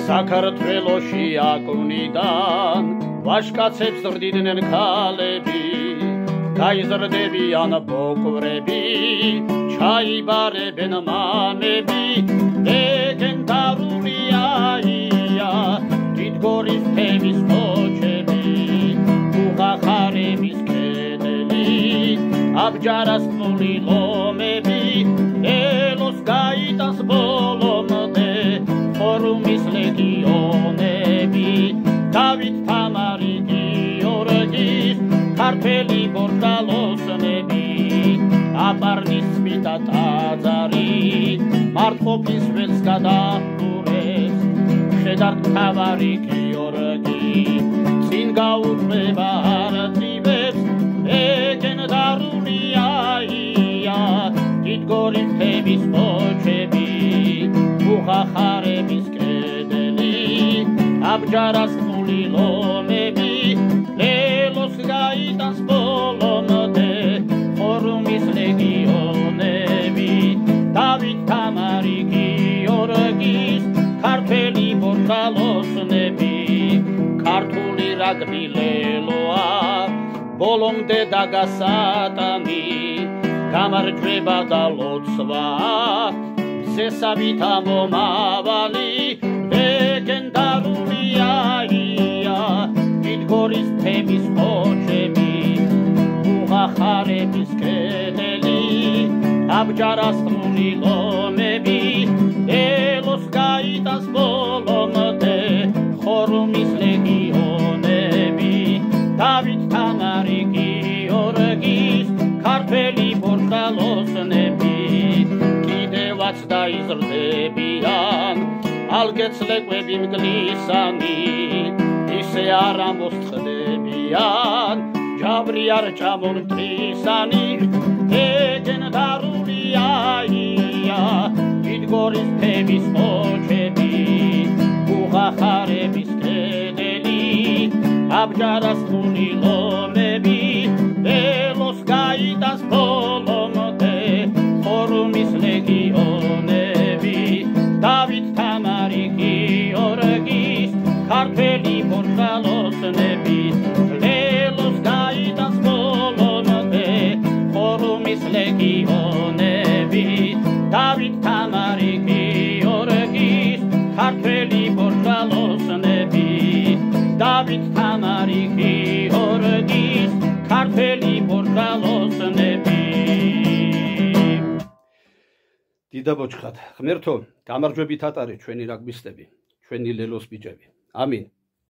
საქართველოში აკვნიდან ვაჟკაცებს ზრდიდნენ ქალები, გაიზრდებიან ბოკვრები, ჩაიბარებენ მამები. ლეგენდარულია დიდგორის თემის კოჩები, უღახარების კედელი, აბჯარასწული ლომები. ელოს გაიტანს ბოლომდე ხორუმის ლეგიონები, დავით თამარი გიორგის ქართველი ბორტალოსნები, აპარნის სმიტა ტაძარი მარტყოფის ველს გადაჰყურებს, შედართ მთავარი გიორგი წინ გაუწმება არწივებს. ლეგენდარულია დიდგორის თემის კოჩები, უღახარების კედელი, აბჯარასწული ლომები. ელოს გაიტანს ბოლომდე ხორუმის ლეგიონები, დავით თამარი გიორგის ქართველი ბორტალოსნები. ქართული რაგბილელოა ბოლომდე დაგასატანი, გამარჯვება და ლოცვა მზესავითა მომავალი. ლეგენდარულია დიდგორის თემის კოჩები, უღახარების კედელი, აბჯარასწული ლომები. ელოს გაიტანს ბოლომდე ხორუმის ლეგიონები, დავით თამარი გიორგის ქართველი ბორტალოსნები. კიდევაც დაიზრდებიან ალგეცლეკვები მგლისანი, ისე არ ამოსწყდებიან ჯაბრი არ ჭამონმტრისანი. ლეგენდარულია დიდგორის თემის კოჩები, უღახარების კედელი, აბჯარასწული ლომები. ელოს გაიტანს ბოლომდე ხორუმის ლეგიონები, დავით თამარი გიორგის ქართველი ბორტალოსნები. ელოს გაიტანს ბოლომდე ხორუმის ლეგიონები, დავით თამარი გიორგის ქართველი ბორტალოსნები, დავით თამარი გიორგის ქართველი ბორტალოსნები. დიდაბოჭხად, ღმერთო, გამარჯვებით ატარე ჩვენი რაგბისტები, ჩვენი ლელოს ბიჭები. ამინ.